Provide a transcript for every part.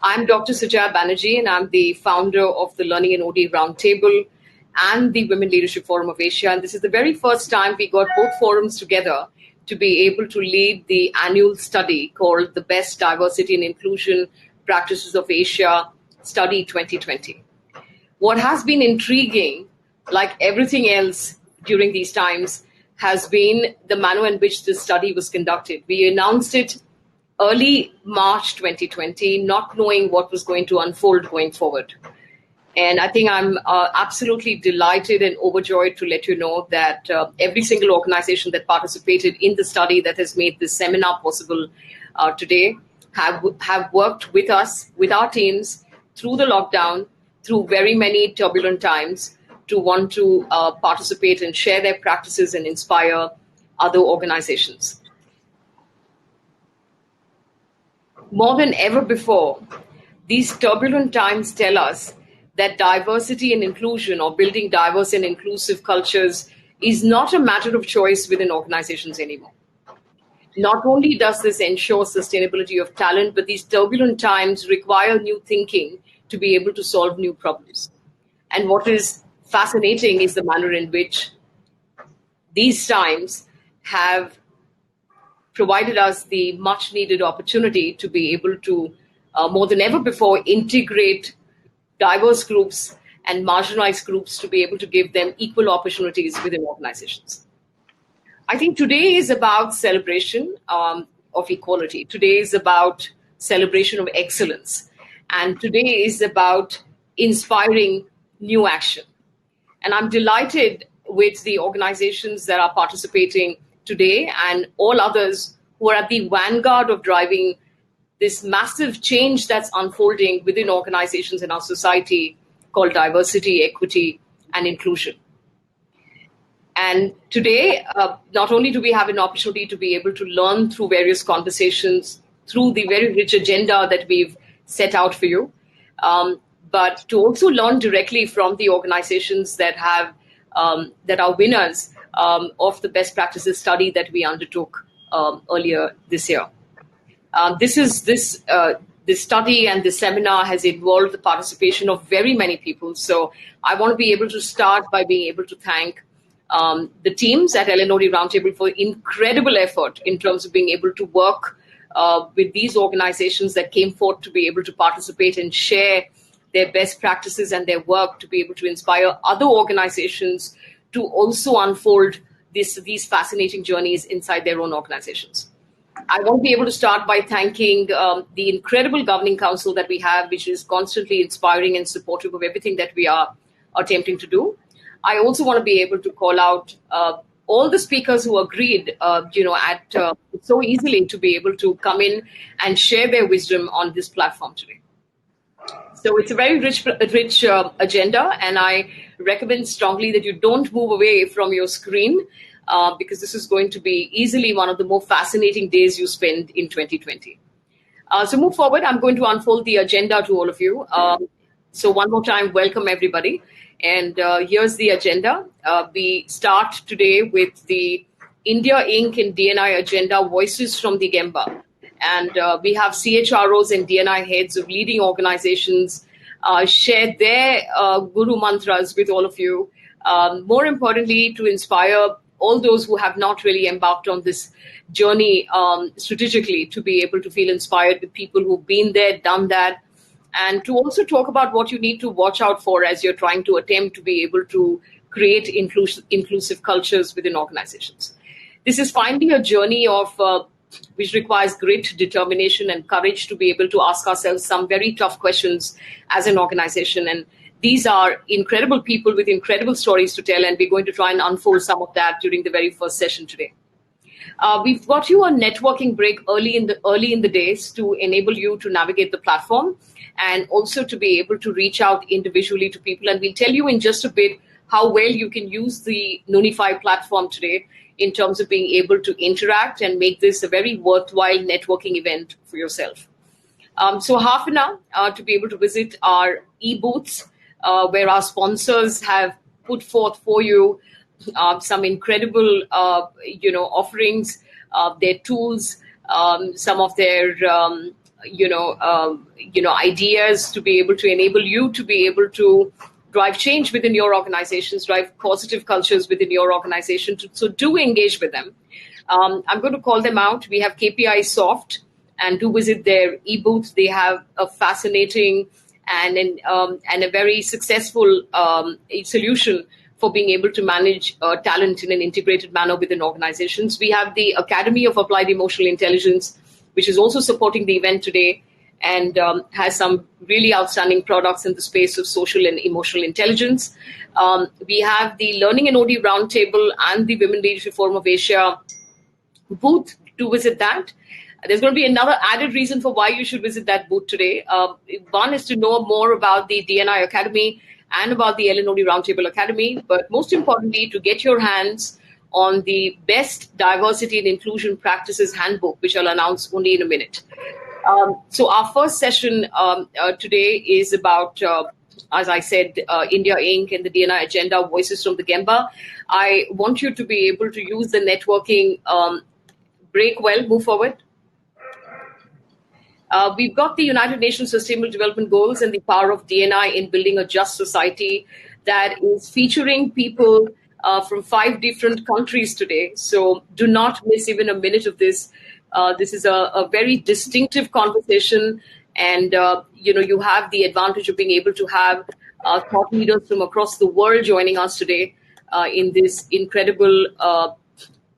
I'm Dr. Sujaya Banerjee, and I'm the founder of the Learning and OD Roundtable and the Women Leadership Forum of Asia. And this is the very first time we got both forums together to be able to lead the annual study called the Best Diversity and Inclusion Practices of Asia Study 2020. What has been intriguing, like everything else during these times, has been the manner in which this study was conducted. We announced it early March 2020, not knowing what was going to unfold going forward. And I think I'm absolutely delighted and overjoyed to let you know that every single organization that participated in the study that has made this seminar possible today have worked with us, with our teams, through the lockdown, through very many turbulent times, to want to participate and share their practices and inspire other organizations. More than ever before, these turbulent times tell us that diversity and inclusion, or building diverse and inclusive cultures, is not a matter of choice within organizations anymore. Not only does this ensure sustainability of talent, but these turbulent times require new thinking to be able to solve new problems. And what is fascinating is the manner in which these times have provided us the much needed opportunity to be able to, more than ever before, integrate diverse groups and marginalized groups to be able to give them equal opportunities within organizations. I think today is about celebration of equality. Today is about celebration of excellence. And today is about inspiring new action. And I'm delighted with the organizations that are participating today and all others who are at the vanguard of driving this massive change that's unfolding within organizations in our society called diversity, equity, and inclusion. And today, not only do we have an opportunity to be able to learn through various conversations, through the very rich agenda that we've set out for you, but to also learn directly from the organizations that have that are winners of the best practices study that we undertook earlier this year. This study and this seminar has involved the participation of very many people. So I want to be able to start by being able to thank the teams at LNOD Roundtable for incredible effort in terms of being able to work with these organizations that came forth to be able to participate and share their best practices and their work to be able to inspire other organizations to also unfold these fascinating journeys inside their own organizations. I want to be able to start by thanking the incredible governing council that we have, which is constantly inspiring and supportive of everything that we are attempting to do. I also want to be able to call out all the speakers who agreed, so easily to be able to come in and share their wisdom on this platform today. So it's a very rich agenda, and I recommend strongly that you don't move away from your screen because this is going to be easily one of the more fascinating days you spend in 2020. So move forward. I'm going to unfold the agenda to all of you. So one more time, welcome everybody. And here's the agenda. We start today with the India Inc. and DNI agenda, Voices from the Gemba. And we have CHROs and DNI heads of leading organizations share their guru mantras with all of you. More importantly, to inspire all those who have not really embarked on this journey strategically to be able to feel inspired with people who've been there, done that, and to also talk about what you need to watch out for as you're trying to attempt to be able to create inclusive cultures within organizations. This is finally a journey of which requires great determination and courage to be able to ask ourselves some very tough questions as an organization. And these are incredible people with incredible stories to tell, and we're going to try and unfold some of that during the very first session today. We've got you a networking break early in the days to enable you to navigate the platform and also to be able to reach out individually to people. And we'll tell you in just a bit how well you can use the Noonify platform today in terms of being able to interact and make this a very worthwhile networking event for yourself. So half an hour to be able to visit our e-booths where our sponsors have put forth for you some incredible, offerings, their tools, some of their ideas to be able to enable you to be able to drive change within your organizations, drive positive cultures within your organization. So do engage with them. I'm going to call them out. We have KPI Soft, and do visit their e-booth. They have a fascinating and a very successful solution for being able to manage talent in an integrated manner within organizations. We have the Academy of Applied Emotional Intelligence, which is also supporting the event today, and has some really outstanding products in the space of social and emotional intelligence. We have the Learning and OD Roundtable and the Women Leadership Forum of Asia booth. To visit that. There's going to be another added reason for why you should visit that booth today. One is to know more about the DNI Academy and about the LNOD Roundtable Academy, but most importantly, to get your hands on the best diversity and inclusion practices handbook, which I'll announce only in a minute. So our first session today is about, as I said, India Inc. and the DNI agenda, Voices from the Gemba. I want you to be able to use the networking break well, move forward. We've got the United Nations Sustainable Development Goals and the power of DNI in building a just society that is featuring people from 5 different countries today. So do not miss even a minute of this. This is a very distinctive conversation, and you have the advantage of being able to have thought leaders from across the world joining us today in this incredible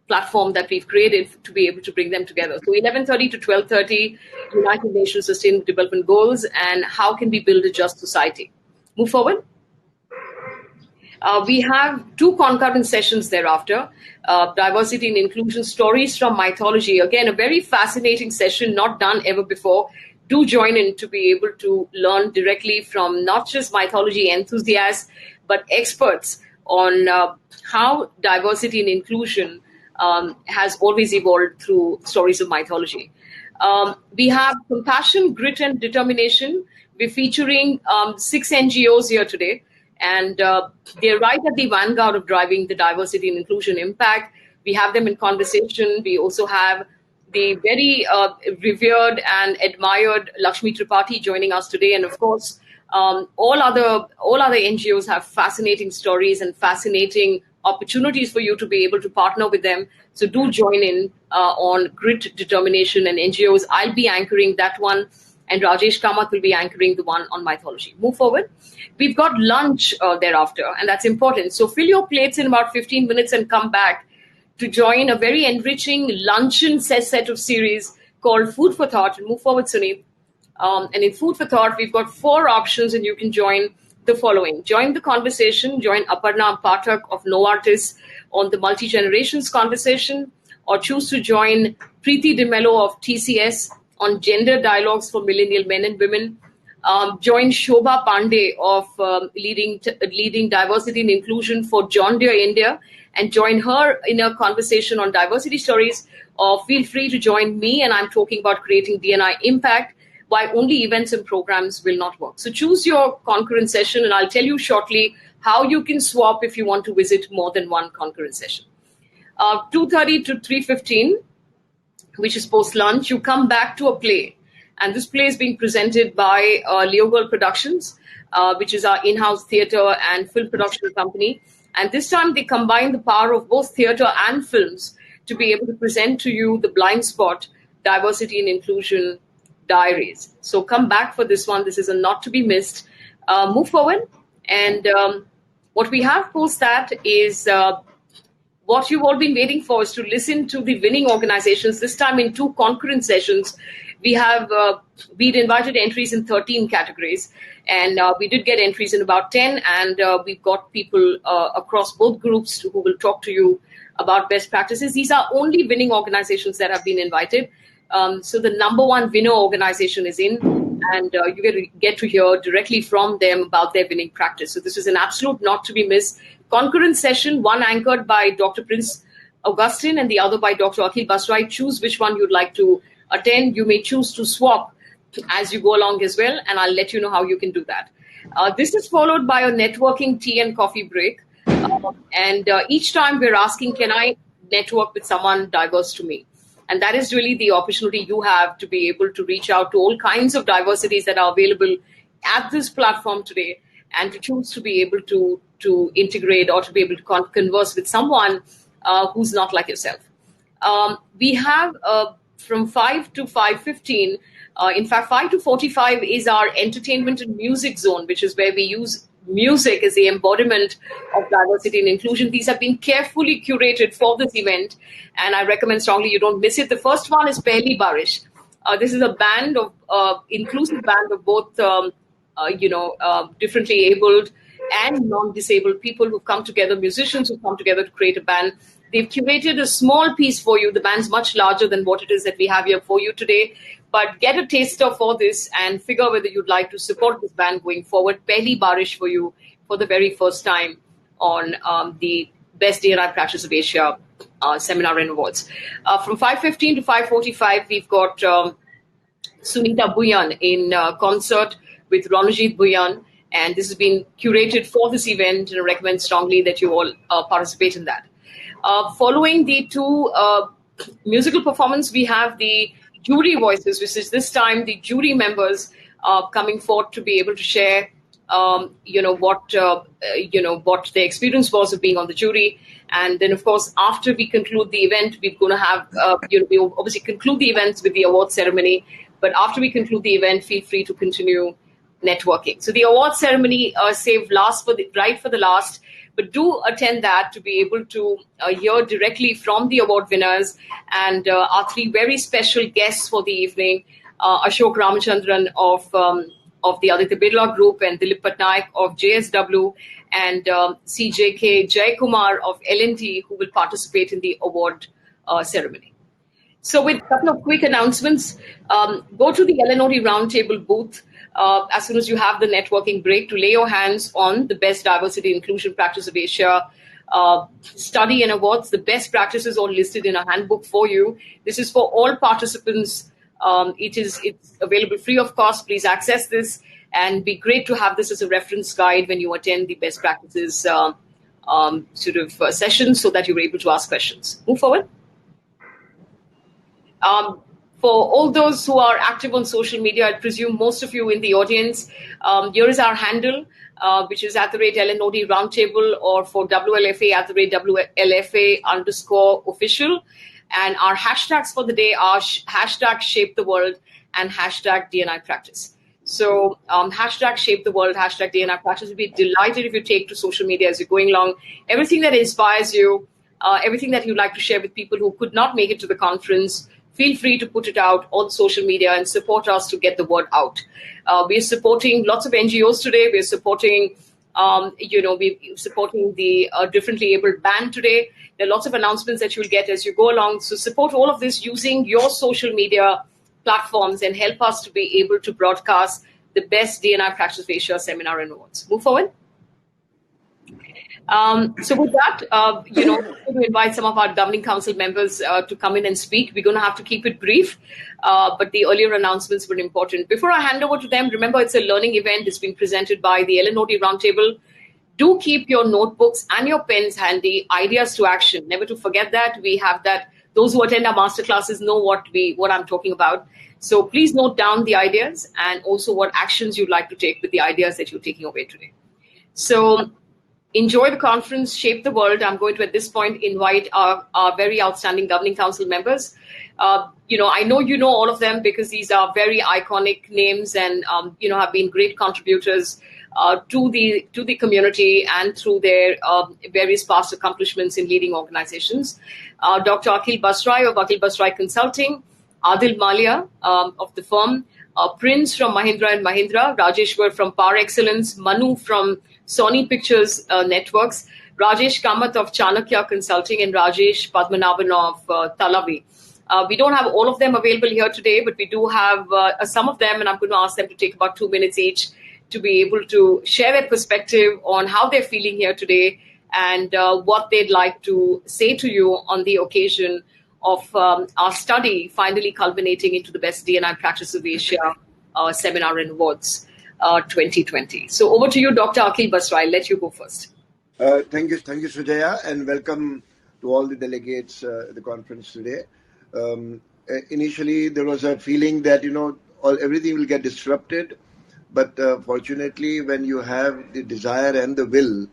platform that we've created to be able to bring them together. So 11:30 to 12:30, United Nations Sustainable Development Goals, and how can we build a just society? Move forward. We have 2 concurrent sessions thereafter. Diversity and Inclusion, Stories from Mythology. Again, a very fascinating session, not done ever before. Do join in to be able to learn directly from not just mythology enthusiasts, but experts on how diversity and inclusion has always evolved through stories of mythology. We have Compassion, Grit, and Determination. We're featuring 6 NGOs here today, and they're right at the vanguard of driving the diversity and inclusion impact. We have them in conversation. We also have the very revered and admired Lakshmi Tripathi joining us today, and of course, all other NGOs have fascinating stories and fascinating opportunities for you to be able to partner with them. So do join in on Grit, Determination, and NGOs. I'll be anchoring that one, and Rajesh Kamath will be anchoring the one on mythology. Move forward. We've got lunch thereafter, and that's important. So fill your plates in about 15 minutes and come back to join a very enriching luncheon set of series called Food for Thought. And move forward, Sunil. And in Food for Thought, we've got 4 options, and you can join the following. Join the conversation, join Aparna Pathak of Novartis on the multi-generations conversation, or choose to join Preeti DeMello of TCS on gender dialogues for millennial men and women. Join Shobha Pandey of leading diversity and inclusion for John Deere India, and join her in a conversation on diversity stories, or feel free to join me, and I'm talking about creating DNI impact, why only events and programs will not work. So choose your concurrent session, and I'll tell you shortly how you can swap if you want to visit more than one concurrent session. 2:30 to 3:15, which is post-lunch, you come back to a play. And this play is being presented by Leo Girl Productions, which is our in-house theatre and film production company. And this time they combine the power of both theatre and films to be able to present to you the Blind Spot Diversity and Inclusion Diaries. So come back for this one. This is a not to be missed. Move forward. And what we have post that is what you've all been waiting for, is to listen to the winning organizations, this time in 2 concurrent sessions. We'd invited entries in 13 categories, and we did get entries in about 10, and we've got people across both groups who will talk to you about best practices. These are only winning organizations that have been invited. So the number 1 winner organization is in, and you get to hear directly from them about their winning practice. So this is an absolute not to be missed. Concurrent session, one anchored by Dr. Prince Augustine and the other by Dr. Akhil Basrai. Choose which one you'd like to attend. You may choose to swap as you go along as well, and I'll let you know how you can do that. This is followed by a networking tea and coffee break. And each time we're asking, can I network with someone diverse to me? And that is really the opportunity you have to be able to reach out to all kinds of diversities that are available at this platform today, and to choose to be able to integrate or to be able to converse with someone who's not like yourself. We have from 5 to 5:15. In fact, 5 to 45 is our entertainment and music zone, which is where we use music as the embodiment of diversity and inclusion. These have been carefully curated for this event, and I recommend strongly you don't miss it. The first one is Pehli Barish. This is a band of inclusive band of both differently abled and non-disabled people who've come together, musicians who've come together to create a band. They've curated a small piece for you. The band's much larger than what it is that we have here for you today. But get a taster for this and figure whether you'd like to support this band going forward. Pehli Barish for you for the very first time on the Best D&I Practice of Asia Seminar and Awards. From 5:15 to 5:45, we've got Sunita Bhuyan in concert with Ronajit Bhuyan. And this has been curated for this event, and I recommend strongly that you all participate in that. Following the two musical performance, we have the jury voices, which is this time the jury members coming forth to be able to share, what their experience was of being on the jury. And then, of course, after we conclude the event, we're going to have, we obviously conclude the events with the award ceremony. But after we conclude the event, feel free to continue networking. So the award ceremony saved right for the last. But do attend that to be able to hear directly from the award winners and our three very special guests for the evening, Ashok Ramachandran of the Aditya Birla Group and Dilip Patnaik of JSW, and CJK Jayakumar of L&T, who will participate in the award ceremony. So with a couple of quick announcements, go to the LNOD Roundtable booth as soon as you have the networking break to lay your hands on the Best Diversity Inclusion Practice of Asia study and awards. The best practices are listed in a handbook for you. This is for all participants. It's available free of cost. Please access this, and be great to have this as a reference guide when you attend the best practices sessions, so that you're able to ask questions. Move forward. For all those who are active on social media, I presume most of you in the audience, here is our handle, which is @LNOD Roundtable, or for WLFA @WLFA_official. And our hashtags for the day are hashtag Shape the World and hashtag D&I Practice. So hashtag Shape the World, hashtag D&I Practice. We'd be delighted if you take to social media as you're going along. Everything that inspires you, everything that you'd like to share with people who could not make it to the conference, feel free to put it out on social media and support us to get the word out. We're supporting lots of NGOs today. We're supporting, we're supporting the differently abled band today. There are lots of announcements that you'll get as you go along. So support all of this using your social media platforms and help us to be able to broadcast the Best D&I Practice of Asia Seminar and Awards. Move forward. So with that, we're going to invite some of our governing council members to come in and speak. We're going to have to keep it brief, but the earlier announcements were important. Before I hand over to them, remember it's a learning event. It's being presented by the LNOD Roundtable. Do keep your notebooks and your pens handy. Ideas to action. Never to forget that. We have that. Those who attend our master classes know what I'm talking about. So please note down the ideas and also what actions you'd like to take with the ideas that you're taking away today. So enjoy the conference, shape the world. I'm going to, at this point, invite our very outstanding governing council members. I know you know all of them because these are very iconic names and, have been great contributors to the community and through their various past accomplishments in leading organizations. Dr. Akhil Basrai of Akhil Basrai Consulting, Adil Malia of the firm, Prince from Mahindra & Mahindra, Rajeshwar from Par Excellence, Manu from Sony Pictures Networks, Rajesh Kamath of Chanakya Consulting, and Rajesh Padmanabhan of Talavi. We don't have all of them available here today, but we do have some of them, and I'm going to ask them to take about 2 minutes each to be able to share their perspective on how they're feeling here today and what they'd like to say to you on the occasion of our study finally culminating into the Best D&I Practice of Asia Seminar and Awards 2020. So over to you, Dr. Akhil Basrai. I'll let you go first. Thank you, Sujaya, and welcome to all the delegates at the conference today. Initially, there was a feeling that everything will get disrupted, but fortunately, when you have the desire and the will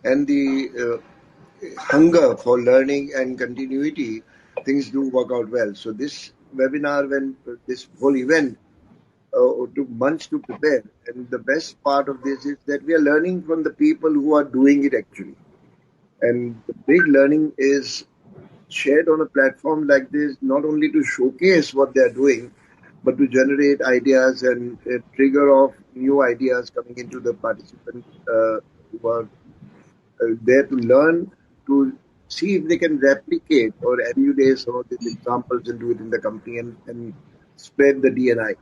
and the hunger for learning and continuity, things do work out well. So this webinar, when this whole event took months to prepare, and the best part of this is that we are learning from the people who are doing it actually. And the big learning is shared on a platform like this, not only to showcase what they are doing, but to generate ideas and trigger off new ideas coming into the participants who are there to learn, to see if they can replicate or emulate some of these examples and do it in the company and spread the DNI.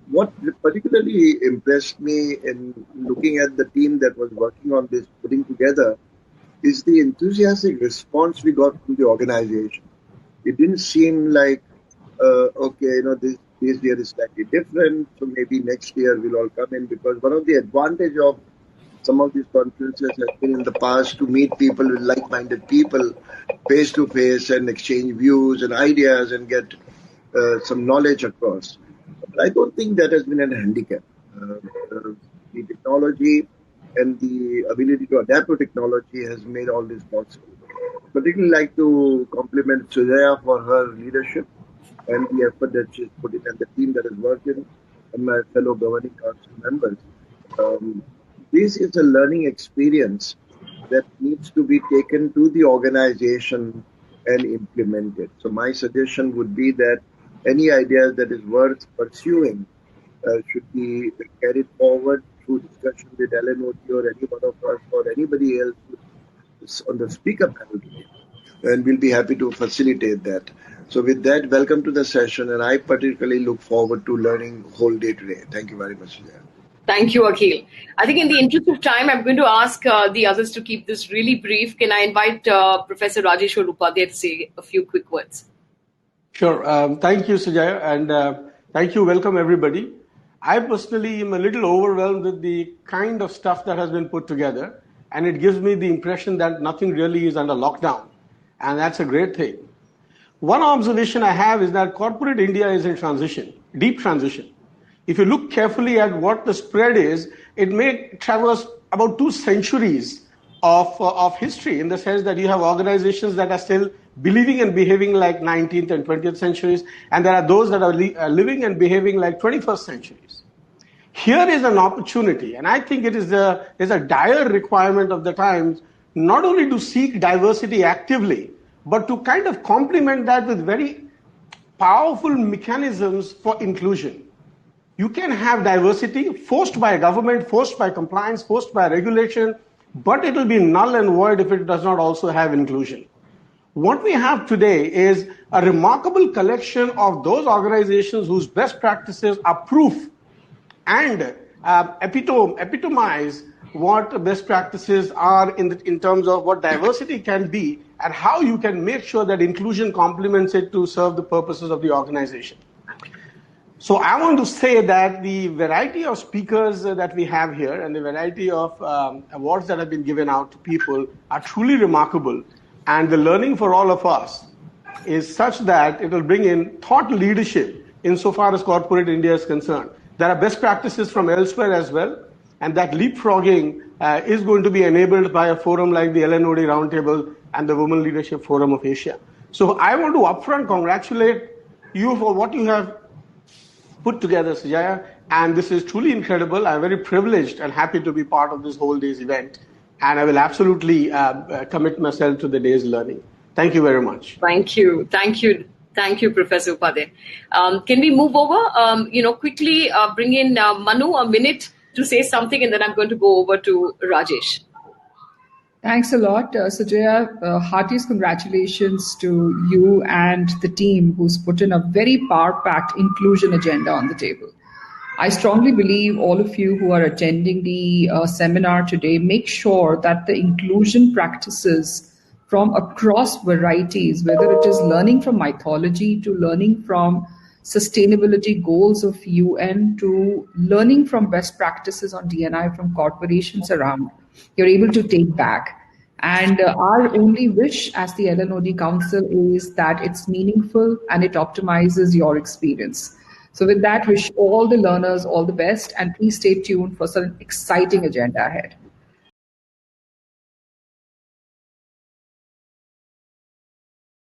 What particularly impressed me in looking at the team that was working on this, putting together, is the enthusiastic response we got from the organization. It didn't seem like, okay, this year is slightly different, so maybe next year we'll all come in, because one of the advantage of some of these conferences has been in the past to meet people with like-minded people face to face and exchange views and ideas and get some knowledge across. But I don't think that has been a handicap. The technology and the ability to adapt to technology has made all this possible. Particularly like to compliment Sujaya for her leadership and the effort that she's put in, and the team that is working, and my fellow governing council members. This is a learning experience that needs to be taken to the organization and implemented. So my suggestion would be that any idea that is worth pursuing should be carried forward through discussion with Ellen or any one of us or anybody else on the speaker panel today. And we'll be happy to facilitate that. So with that, welcome to the session, and I particularly look forward to learning whole day today. Thank you very much, Sujaya. Thank you, Akhil. I think in the interest of time, I'm going to ask the others to keep this really brief. Can I invite Professor Rajeshwar Upadhyay to say a few quick words? Sure. Thank you, Sujaya, and thank you. Welcome, everybody. I personally am a little overwhelmed with the kind of stuff that has been put together, and it gives me the impression that nothing really is under lockdown, and that's a great thing. One observation I have is that corporate India is in transition, deep transition. If you look carefully at what the spread is, it may traverse about 2 centuries of history, in the sense that you have organizations that are still believing and behaving like 19th and 20th centuries, and there are those that are living and behaving like 21st centuries. Here is an opportunity, and I think it is a dire requirement of the times, not only to seek diversity actively, but to kind of complement that with very powerful mechanisms for inclusion. You can have diversity forced by a government, forced by compliance, forced by regulation, but it will be null and void if it does not also have inclusion. What we have today is a remarkable collection of those organizations whose best practices are proof and epitomize what best practices are in terms of what diversity can be and how you can make sure that inclusion complements it to serve the purposes of the organization. So I want to say that the variety of speakers that we have here and the variety of awards that have been given out to people are truly remarkable. And the learning for all of us is such that it will bring in thought leadership insofar as corporate India is concerned. There are best practices from elsewhere as well, and that leapfrogging is going to be enabled by a forum like the LNOD Roundtable and the Women Leadership Forum of Asia. So I want to upfront congratulate you for what you have put together, Sujaya, and this is truly incredible. I'm very privileged and happy to be part of this whole day's event, and I will absolutely commit myself to the day's learning. Thank you very much. Thank you. Thank you. Thank you, Professor Upadhyay. Can we move over? Quickly bring in Manu a minute to say something, and then I'm going to go over to Rajesh. Thanks a lot, Sujaya. Heartiest congratulations to you and the team who's put in a very power-packed inclusion agenda on the table. I strongly believe all of you who are attending the seminar today make sure that the inclusion practices from across varieties, whether it is learning from mythology to learning from sustainability goals of UN to learning from best practices on DNI from corporations around, you're able to take back And our only wish as the LNOD Council is that it's meaningful and it optimizes your experience. So with that, wish all the learners all the best, and please stay tuned for some exciting agenda ahead.